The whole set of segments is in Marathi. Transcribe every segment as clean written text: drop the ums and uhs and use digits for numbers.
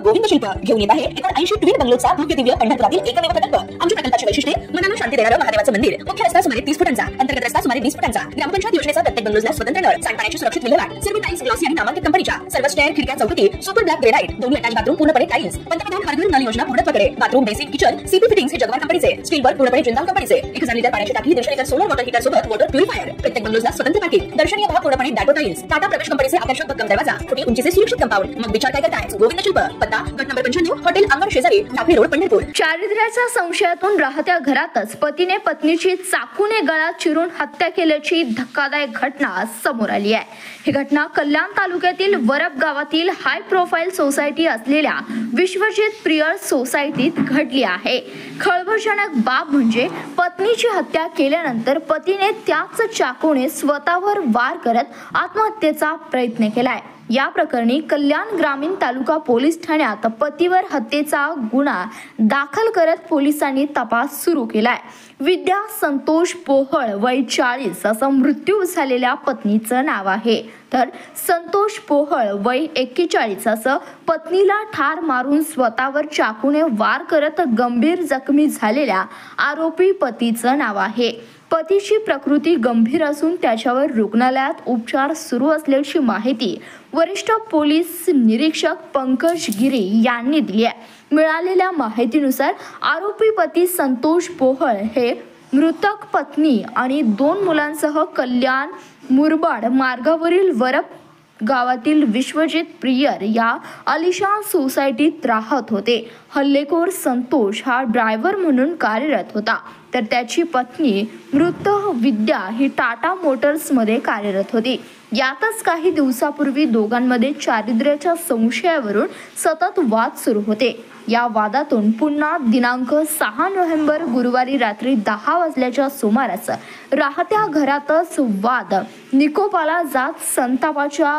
गोविंद शिल्प घेऊन येत आहे एकूण 80 ट्विन बंगलोचा भव्य दिव्य पंढरपुरातील एकमेव प्रकल्प। आमच्या प्रकल्पाची वैशिष्ट्ये मनाला शांती देणारं महादेवाचं मंदिर, मुख्य रस्ता सुमारे 30 फुटांचा, अंतर्गत रस्ता सुमारे 20 फुटांचा, ग्रामपंचायत योजनेचा प्रत्येक बंगलोजला स्वतंत्र नळ, सांडपाण्याची सुरक्षित विल्हेवाट, सर्व टाइल्स ग्लॉसी आणि नामांकित कंपनीच्या, सर्व स्टेअर, खिडक्या, चौकटी, सुपर ब्लॅक ग्रेनाइट, दोन्ही अटॅच बाथरूम पूर्णपणे टाइल्स, पंतप्रधान हर घर नल योजना पूर्णत्वाकडे, bathroom basic kitchen CP fittings हे जगवार कंपनीचे, स्टील वर्क पूर्णपणे जिंदाल कंपनीचे, 1000 लिटर पाण्याची टाकी, 150 लिटर सोलर वॉटर हीटर सोबत वॉटर प्युरिफायर, प्रत्येक बंगलोजला स्वतंत्र पार्किंग, दर्शनीय भाग पूर्णपणे डाटो टाइल्स, टाटा प्रवेश कंपनीचे आकर्षक भक्कम दरवाजा, छोटी उंचीचे सुरक्षित कंपाऊंड। मग विचार काय करताय? गोविंद शिल्प, पत्ता गट नंबर 95, हॉटेल अंगण शेजारी, टाकळी रोड, पंढरपूर। चारित्र्याच्या संशयातून राहत्या घरातच पतीने पत्नीची चाकूने गळा चिरून हत्या केल्याची धक्कादायक घटना समोर आली आहे। ही घटना कल्याण तालुक्यातील वरप गावातील हाय प्रोफाईल सोसायटी असलेल्या विश्वजित प्रियर सोसायटीत घडली आहे। खळबळजनक बाब म्हणजे पत्नीची हत्या केल्यानंतर पतीने त्याच चाकूने स्वतःवर वार करत आत्महत्येचा प्रयत्न केलाय। या प्रकरणी कल्याण ग्रामीण तालुका पोलीस ठाण्यात पतीवर हत्येचा गुन्हा दाखल करत पोलिसांनी तपास सुरू केलाय। विद्या संतोष पोहळ वय 40 असं मृत्यू झालेल्या पत्नीचं नाव आहे, तर संतोष पोहळ वय 41 असं पत्नीला ठार मारून स्वतःवर चाकूने वार करत गंभीर जखमी झालेल्या आरोपी पतीचं नाव आहे। पतीची प्रकृती गंभीर असून त्याच्यावर रुग्णालयात उपचार सुरू असल्याची माहिती वरिष्ठ पोलीस निरीक्षक पंकज गिरी यांनी दिली आहे। मिळालेल्या माहितीनुसार आरोपी पती संतोष पोहळ हे मृतक पत्नी आणि 2 मुलांसह कल्याण मुरबाड मार्गावरील वरप गावातील विश्वजित प्रियर या आलिशान सोसायटीत राहत होते। हल्लेखोर संतोष हा ड्रायव्हर म्हणून कार्यरत होता, तर त्याची पत्नी मृत विद्या ही टाटा मोटर्स मध्ये कार्यरत होती। यातच काही दिवसापूर्वी दोघांमध्ये चारित्र्याच्या संशयावरून सतत वाद सुरू होते। या वादातून पुन्हा दिनांक 6 नोव्हेंबर गुरुवारी रात्री 10 वाजल्याच्या सुमारास राहत्या घरातच वाद निकोपाला जात संतापाच्या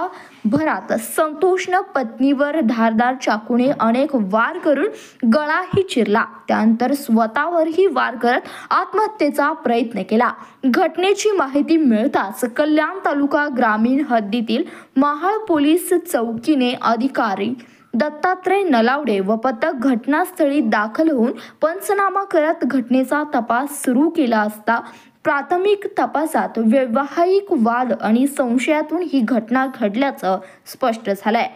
भरात संतोषनं पत्नीवर धारदार चाकूने अनेक वार करून गळाही चिरला। त्यानंतर स्वतःवरही वार करत आत्महत्येचा प्रयत्न केला। घटनेची माहिती मिळताच कल्याण तालुका ग्रामीण हद्दीतील महाळ पोलीस चौकीने अधिकारी दत्तात्रय नलावडे व पथक घटनास्थळी दाखल होऊन पंचनामा करत घटनेचा तपास सुरू केला असता प्राथमिक तपासात वैवाहिक वाद आणि संशयातून ही घटना घडल्याचं स्पष्ट झालंय।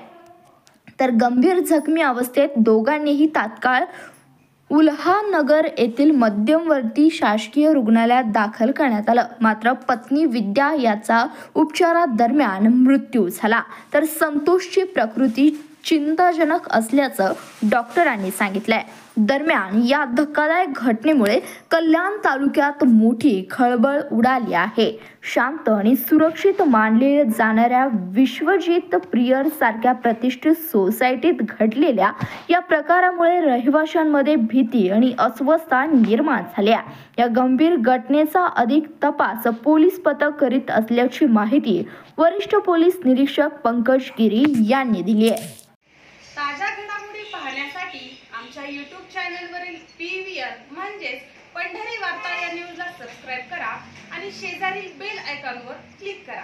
तर गंभीर जखमी अवस्थेत दोघांनीही तात्काळ उल्हानगर येथील मध्यवर्ती शासकीय रुग्णालयात दाखल करण्यात आलं। मात्र पत्नी विद्या याचा उपचारादरम्यान मृत्यू झाला, तर संतोषची प्रकृती चिंताजनक असल्याचं डॉक्टरांनी सांगितलंय। दरम्यान या धक्कादायक घटनेमुळे कल्याण तालुक्यात मोठी खळबळ उडाली आहे। शांत आणि सुरक्षित मानले जाणाऱ्या विश्वजित प्रियर सारख्या प्रतिष्ठित सोसायटीत घडलेल्या या प्रकारामुळे रहिवाशांमध्ये भीती आणि अस्वस्थता निर्माण झाल्या। या गंभीर घटनेचा अधिक तपास पोलीस पथक करीत असल्याची माहिती वरिष्ठ पोलीस निरीक्षक पंकज गिरी यांनी दिली आहे। ताज्या घडामोडी पाहण्यासाठी आमच्या YouTube चॅनलवरील PVR म्हणजेच पंढरी वार्ता या न्यूजला सबस्क्राइब करा आणि शेजारील बेल आयकॉनवर क्लिक करा।